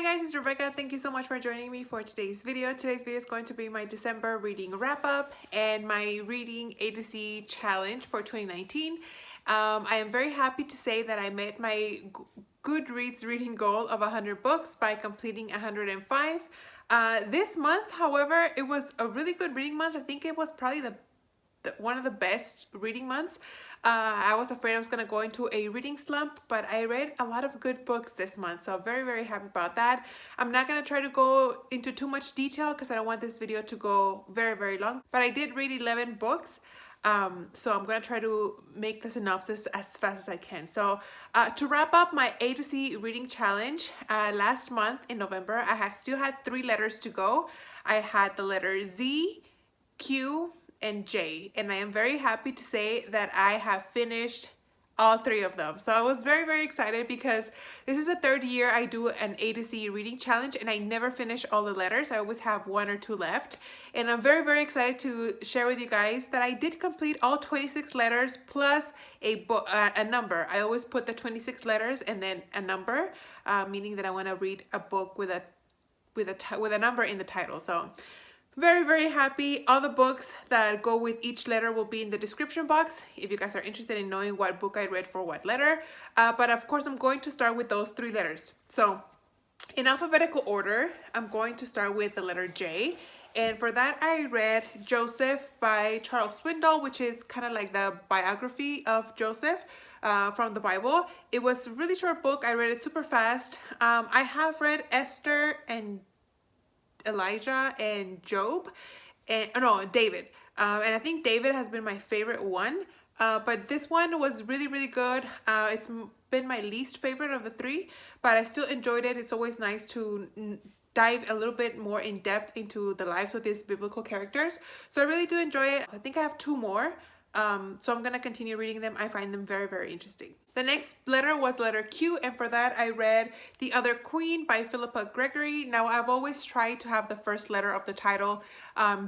guys, it's Rebecca. Thank you so much for joining me for today's video. Today's video is going to be my December reading wrap up and my reading A to Z challenge for 2019. I am very happy to say that I met my Goodreads reading goal of 100 books by completing 105. This month, however, it was a really good reading month. I think it was probably one of the best reading months. I was afraid I was gonna go into a reading slump, but I read a lot of good books this month, so I'm very, very happy about that. I'm not gonna try to go into too much detail because I don't want this video to go very, very long, but I did read 11 books. So I'm gonna try to make the synopsis as fast as I can. So to wrap up my A to Z reading challenge, last month in November, I still had 3 letters to go. I had the letter Z, Q, and J, and I am very happy to say that I have finished all 3 of them. So I was very, very excited because this is the 3rd year I do an A to Z reading challenge and I never finish all the letters. I always have 1 or 2 left, and I'm very, very excited to share with you guys that I did complete all 26 letters plus a number. I always put the 26 letters and then a number, meaning that I want to read a book with a number in the title. So very, very happy. All the books that go with each letter will be in the description box if you guys are interested in knowing what book I read for what letter. But of course, I'm going to start with those 3 letters. So in alphabetical order, I'm going to start with the letter J. And for that, I read Joseph by Charles Swindoll, which is kind of like the biography of Joseph from the Bible. It was a really short book. I read it super fast. I have read Esther and Elijah and Job, and David, and I think David has been my favorite one, but this one was really, really good. It's been my least favorite of the 3, but I still enjoyed it. It's always nice to dive a little bit more in depth into the lives of these biblical characters, so I really do enjoy it. I think I have 2 more, so I'm gonna continue reading them. I find them very, very interesting. The next letter was letter Q, and for that I read The Other Queen by Philippa Gregory. Now, I've always tried to have the first letter of the title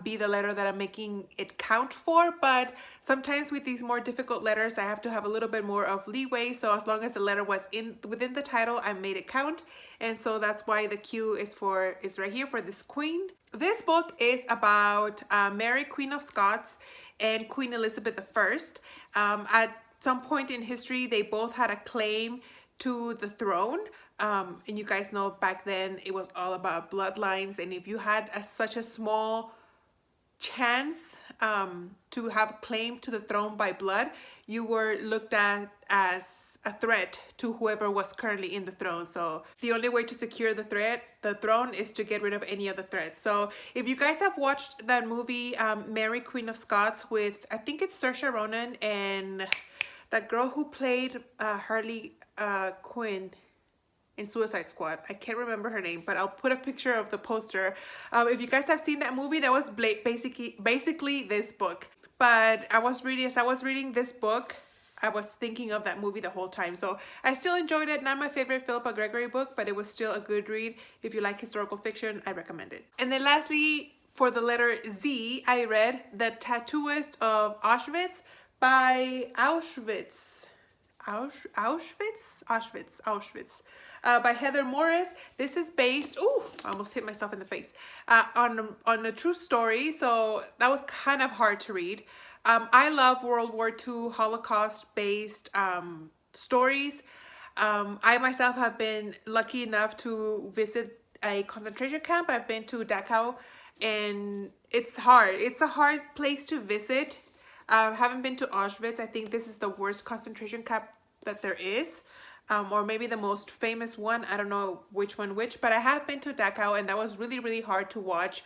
be the letter that I'm making it count for, but sometimes with these more difficult letters I have to have a little bit more of leeway, so as long as the letter was within the title, I made it count, and so that's why the Q is right here for this queen. This book is about Mary, Queen of Scots, and Queen Elizabeth I. At some point in history, they both had a claim to the throne. And you guys know back then it was all about bloodlines. And if you had such a small chance to have a claim to the throne by blood, you were looked at as a threat to whoever was currently in the throne. So the only way to secure the throne is to get rid of any other threats. So if you guys have watched that movie, Mary, Queen of Scots, with I think it's Saoirse Ronan and that girl who played Harley Quinn in Suicide Squad. I can't remember her name, but I'll put a picture of the poster. If you guys have seen that movie, that was basically this book. But as I was reading this book, I was thinking of that movie the whole time. So I still enjoyed it. Not my favorite Philippa Gregory book, but it was still a good read. If you like historical fiction, I recommend it. And then lastly, for the letter Z, I read The Tattooist of Auschwitz by Auschwitz, by Heather Morris. This is based, I almost hit myself in the face, on a true story, so that was kind of hard to read. I love World War II Holocaust-based stories. I myself have been lucky enough to visit a concentration camp. I've been to Dachau, and it's hard. It's a hard place to visit. I haven't been to Auschwitz. I think this is the worst concentration camp that there is, or maybe the most famous one. I don't know which, but I have been to Dachau, and that was really, really hard to walk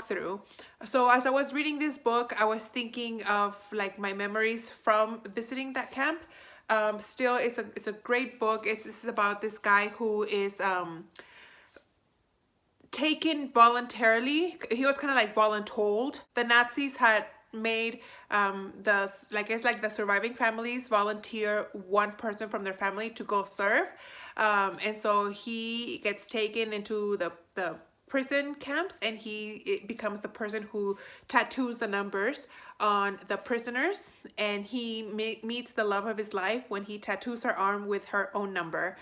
through. So as I was reading this book, I was thinking of like my memories from visiting that camp. Still, it's a great book. This is about this guy who is taken voluntarily. He was kind of like voluntold. The Nazis had made the surviving families volunteer one person from their family to go serve, and so he gets taken into the prison camps, and it becomes the person who tattoos the numbers on the prisoners, and he meets the love of his life when he tattoos her arm with her own number.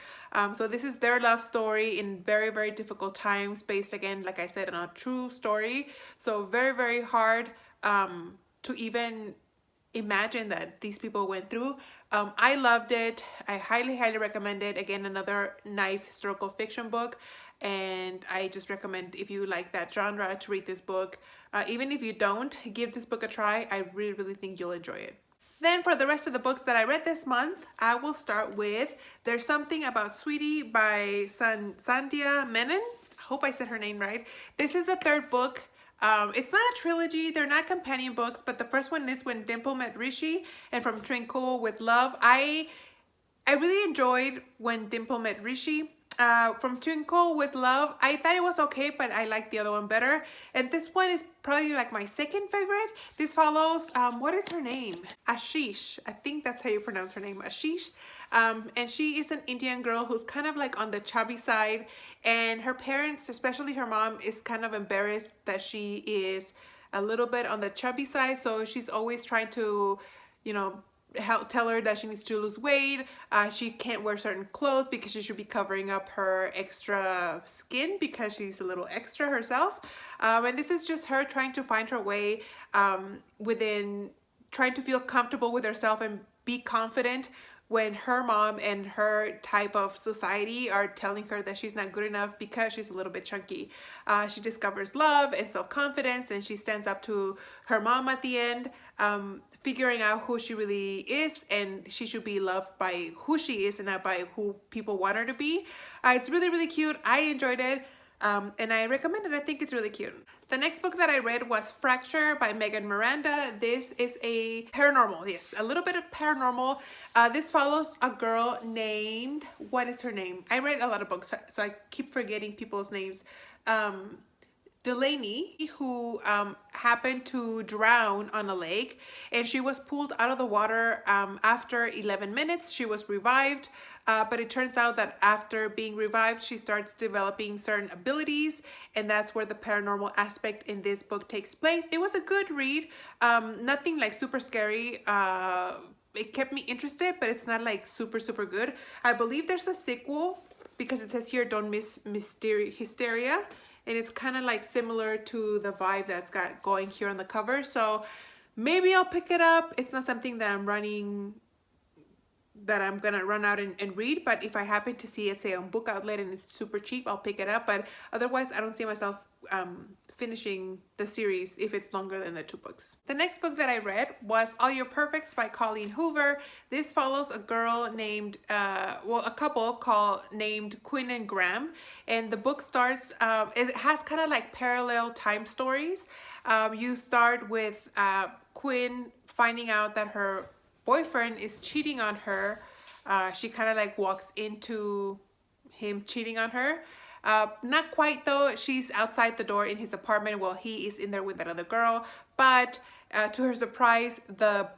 So this is their love story in very, very difficult times, based again, like I said, on a true story. So very, very hard to even imagine that these people went through. I loved it. I highly, highly recommend it. Again, another nice historical fiction book, and I just recommend, if you like that genre, to read this book. Even if you don't, give this book a try. I really, really think you'll enjoy it. Then for the rest of the books that I read this month, I will start with There's Something About Sweetie by Sandhya Menon. I hope I said her name right. This is the third book. It's not a trilogy, they're not companion books, but the first one is When Dimple Met Rishi, and From Twinkle with Love. I really enjoyed When Dimple Met Rishi. From Twinkle with Love, I thought it was okay, but I liked the other one better. And this one is probably like my second favorite. This follows, what is her name? Ashish. I think that's how you pronounce her name, Ashish. And she is an Indian girl who's kind of like on the chubby side. And her parents, especially her mom, is kind of embarrassed that she is a little bit on the chubby side. So she's always trying to, you know, tell her that she needs to lose weight. She can't wear certain clothes because she should be covering up her extra skin because she's a little extra herself. And this is just her trying to find her way within trying to feel comfortable with herself and be confident when her mom and her type of society are telling her that she's not good enough because she's a little bit chunky. She discovers love and self-confidence, and she stands up to her mom at the end, figuring out who she really is, and she should be loved by who she is and not by who people want her to be. It's really, really cute. I enjoyed it. And I recommend it. I think it's really cute. The next book that I read was Fracture by Megan Miranda. This is a paranormal, yes, a little bit of paranormal. This follows a girl named, what is her name? I read a lot of books, so I keep forgetting people's names. Delaney, who happened to drown on a lake, and she was pulled out of the water after 11 minutes. She was revived, but it turns out that after being revived, she starts developing certain abilities, and that's where the paranormal aspect in this book takes place. It was a good read, nothing like super scary. It kept me interested, but it's not like super, super good. I believe there's a sequel because it says here, Don't Miss Hysteria. And it's kind of like similar to the vibe that's got going here on the cover. So maybe I'll pick it up. It's not something that I'm gonna run out and read. But if I happen to see it, say on Book Outlet, and it's super cheap, I'll pick it up. But otherwise, I don't see myself finishing the series if it's longer than the 2 books. The next book that I read was All Your Perfects by Colleen Hoover. This follows a girl named, a couple named Quinn and Graham. And the book starts, it has kind of like parallel time stories. You start with Quinn finding out that her boyfriend is cheating on her. She kind of like walks into him cheating on her. Not quite though. She's outside the door in his apartment while he is in there with that other girl. But to her surprise, the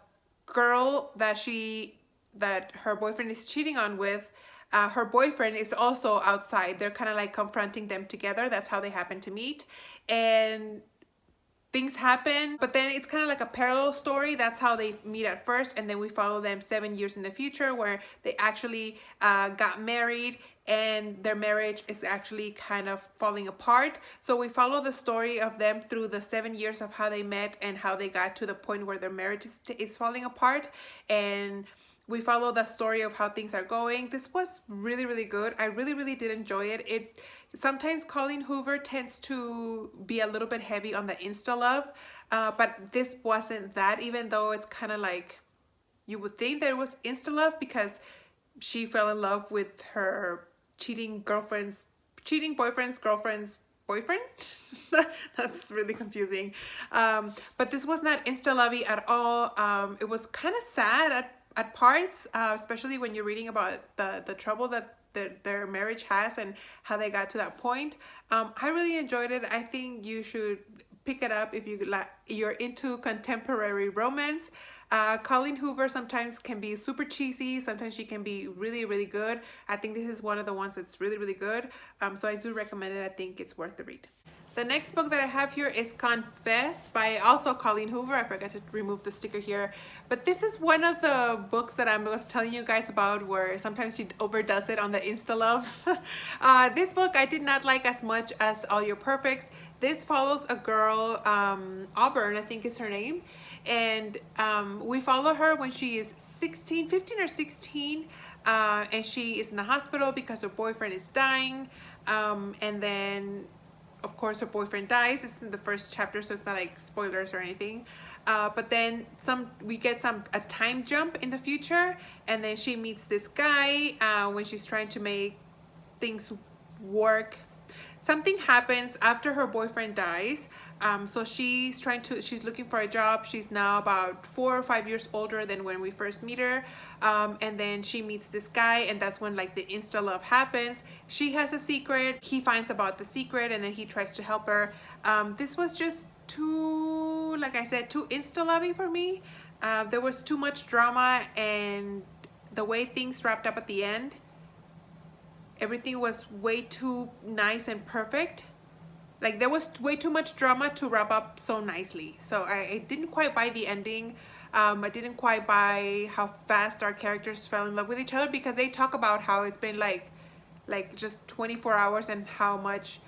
girl that her boyfriend is cheating on with, her boyfriend is also outside. They're kind of like confronting them together. That's how they happen to meet. And things happen, but then it's kind of like a parallel story. That's how they meet at first, and then we follow them 7 years in the future where they actually got married, and their marriage is actually kind of falling apart. So we follow the story of them through the 7 years of how they met and how they got to the point where their marriage is falling apart, and we follow the story of how things are going. This was really, really good. I really, really did enjoy it. Sometimes Colleen Hoover tends to be a little bit heavy on the insta love, but this wasn't that, even though it's kind of like, you would think that it was insta love because she fell in love with her cheating boyfriend's boyfriend. That's really confusing. But this was not insta lovey at all. It was kind of sad at parts, especially when you're reading about the trouble that their marriage has and how they got to that point. I really enjoyed it. I think you should pick it up if you're into contemporary romance. Colleen Hoover sometimes can be super cheesy, sometimes she can be really, really good. I think this is one of the ones that's really, really good. So I do recommend it. I think it's worth the read. The next book that I have here is Confess by also Colleen Hoover. I forgot to remove the sticker here. But this is one of the books that I was telling you guys about where sometimes she overdoes it on the Insta Love. This book I did not like as much as All Your Perfects. This follows a girl, Auburn, I think is her name. And we follow her when she is 16, 15 or 16. And she is in the hospital because her boyfriend is dying. And then of course her boyfriend dies. It's in the first chapter, so it's not like spoilers or anything. But then we get a time jump in the future, and then she meets this guy when she's trying to make things work. Something happens after her boyfriend dies. So she's looking for a job. She's now about 4 or 5 years older than when we first meet her. And then she meets this guy, and that's when like the insta love happens. She has a secret. He finds about the secret, and then he tries to help her. This was just too, like I said, too insta lovey for me. There was too much drama, and the way things wrapped up at the end, everything was way too nice and perfect. Like there was way too much drama to wrap up so nicely. So I didn't quite buy the ending. I didn't quite buy how fast our characters fell in love with each other, because they talk about how it's been like just 24 hours and how much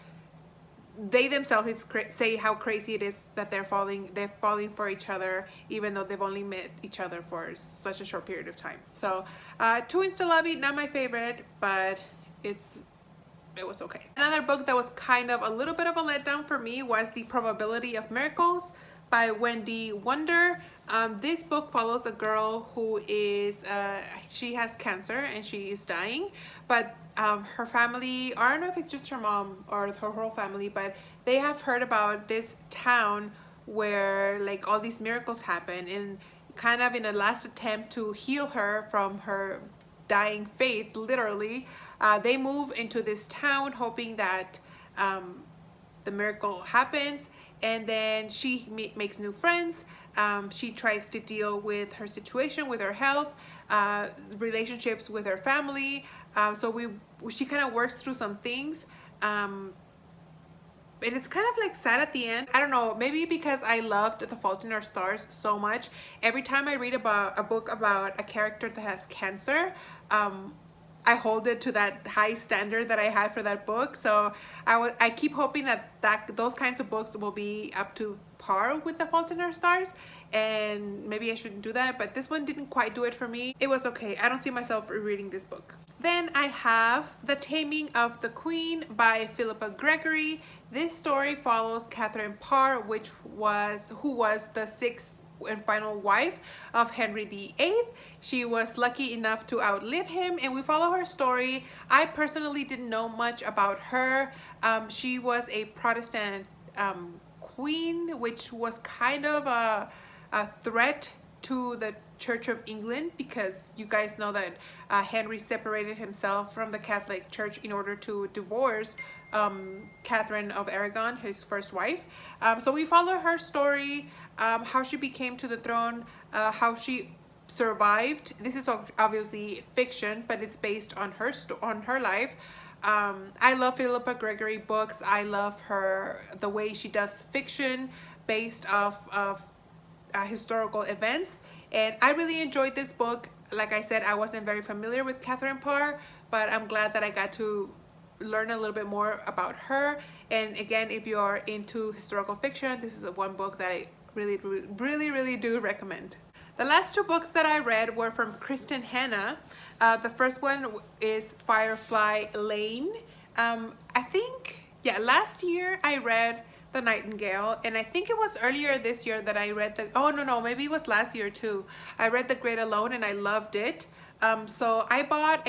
they themselves say how crazy it is that they're falling for each other, even though they've only met each other for such a short period of time. So too insta-lovey, not my favorite, but it was okay. Another book that was kind of a little bit of a letdown for me was The Probability of Miracles by Wendy Wonder. This book follows a girl who is, she has cancer and she is dying, but her family, or I don't know if it's just her mom or her whole family, but they have heard about this town where like all these miracles happen, and kind of in a last attempt to heal her from her dying faith, literally, they move into this town hoping that the miracle happens, and then she makes new friends. She tries to deal with her situation, with her health, relationships with her family. So she kind of works through some things. And it's kind of like sad at the end. I don't know, maybe because I loved The Fault in Our Stars so much. Every time I read about a book about a character that has cancer, I hold it to that high standard that I had for that book. So I keep hoping that those kinds of books will be up to par with The Fault in Our Stars, and maybe I shouldn't do that, but this one didn't quite do it for me. It was okay. I don't see myself rereading this book. Then I have The Taming of the Queen by Philippa Gregory. This story follows Catherine Parr, who was the sixth and final wife of Henry VIII. She was lucky enough to outlive him, and we follow her story. I personally didn't know much about her. She was a Protestant queen, which was kind of a threat to the Church of England, because you guys know that Henry separated himself from the Catholic Church in order to divorce Catherine of Aragon, his first wife. So we follow her story, how she became to the throne, how she survived. This is obviously fiction, but it's based on her life. I love Philippa Gregory books. I love the way she does fiction based off of historical events, and I really enjoyed this book. Like I said, I wasn't very familiar with Catherine Parr, but I'm glad that I got to learn a little bit more about her. And again, if you are into historical fiction, this is one book that I really do recommend. The last two books that I read were from Kristen Hanna. The first one is Firefly Lane. I think, yeah, last year I read The Nightingale, and I think it was earlier this year that I read maybe it was last year too. I read The Great Alone and I loved it. So I bought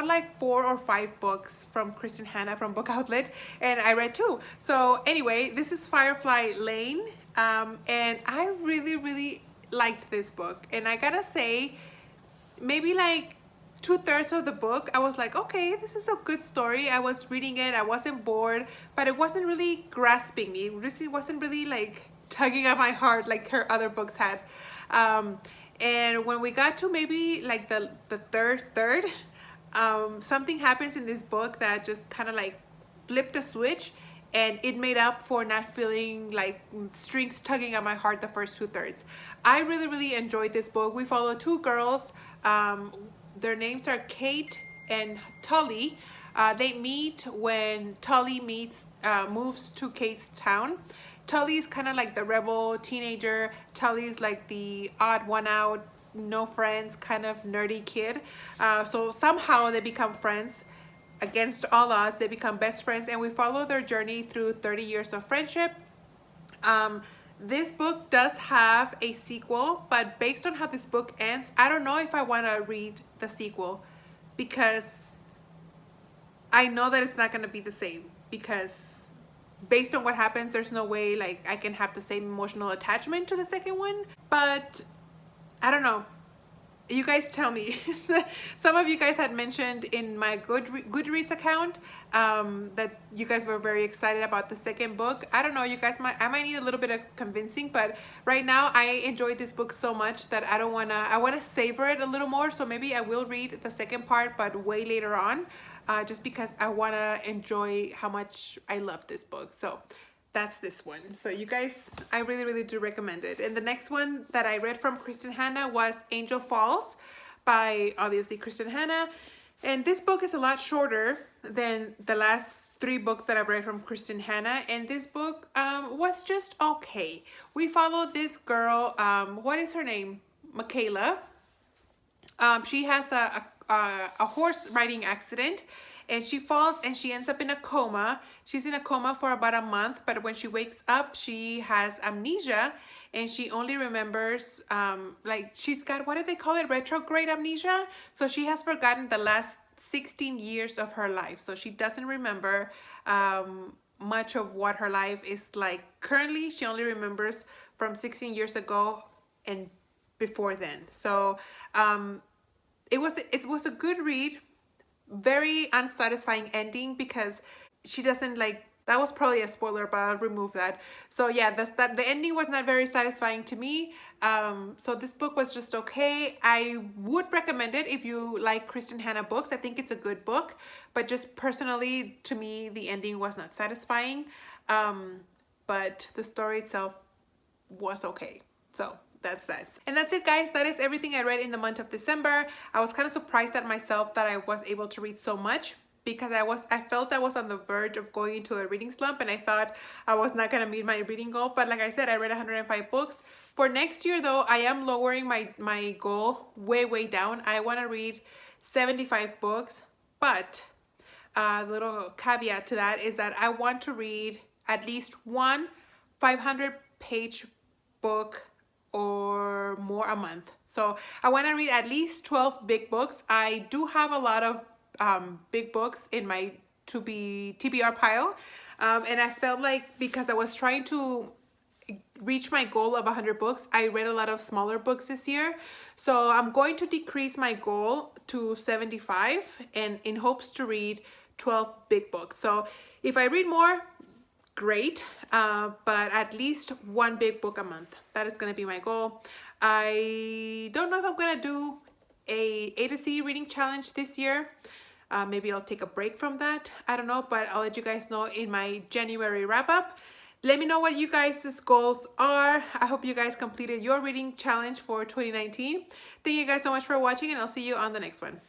like 4 or 5 books from Kristen Hanna from Book Outlet, and I read 2. So anyway, this is Firefly Lane, and I really liked this book, and I gotta say, maybe like 2/3 of the book I was like, okay, this is a good story. I was reading it, I wasn't bored, but it wasn't really grasping me. It wasn't really like tugging at my heart like her other books had. And when we got to maybe like the third, something happens in this book that just kind of like flipped a switch, and it made up for not feeling like strings tugging at my heart the first 2/3. I really enjoyed this book. We follow two girls. Their names are Kate and Tully. They meet when Tully moves to Kate's town. Tully's kind of like the rebel teenager. Tully's like the odd one out, no friends, kind of nerdy kid. So somehow they become friends. Against all odds, they become best friends, and we follow their journey through 30 years of friendship. This book does have a sequel, but based on how this book ends, I don't know if I want to read the sequel, because I know that it's not going to be the same, because based on what happens, there's no way like I can have the same emotional attachment to the second one. But I don't know. You guys tell me. Some of you guys had mentioned in my Goodreads account that you guys were very excited about the second book. I don't know, you guys I might need a little bit of convincing, but right now I enjoyed this book so much that I want to savor it a little more. So maybe I will read the second part, but way later on, just because I want to enjoy how much I love this book. So that's this one. So you guys, I really do recommend it. And the next one that I read from Kristen Hanna was Angel Falls by obviously Kristen Hanna. And this book is a lot shorter than the last 3 books that I've read from Kristen Hanna. And this book was just okay. We followed this girl, what is her name? Michaela. She has a horse riding accident, and she falls and she ends up in a coma. She's in a coma for about a month, but when she wakes up, she has amnesia, and she only remembers, like she's got, what do they call it? Retrograde amnesia. So she has forgotten the last 16 years of her life. So she doesn't remember much of what her life is like currently. She only remembers from 16 years ago and before then. So it was a good read. Very unsatisfying ending, because she doesn't like, that was probably a spoiler, but I'll remove that. So yeah, the ending was not very satisfying to me. So this book was just okay. I would recommend it if you like Kristen Hanna books. I think it's a good book, but just personally to me, the ending was not satisfying. But the story itself was okay. So that's that. And that's it, guys. That is everything I read in the month of December. I was kind of surprised at myself that I was able to read so much, because I felt I was on the verge of going into a reading slump, and I thought I was not going to meet my reading goal. But like I said, I read 105 books. For next year though, I am lowering my goal way down. I want to read 75 books, but a little caveat to that is that I want to read at least one 500-page book or more a month. So I want to read at least 12 big books. I do have a lot of big books in my TBR pile, and I felt like because I was trying to reach my goal of 100 books, I read a lot of smaller books this year. So I'm going to decrease my goal to 75, and in hopes to read 12 big books. So if I read more, great, but at least one big book a month. That is going to be my goal. I don't know if I'm going to do A to Z reading challenge this year. Maybe I'll take a break from that. I don't know, but I'll let you guys know in my January wrap up. Let me know what you guys' goals are. I hope you guys completed your reading challenge for 2019. Thank you guys so much for watching, and I'll see you on the next one.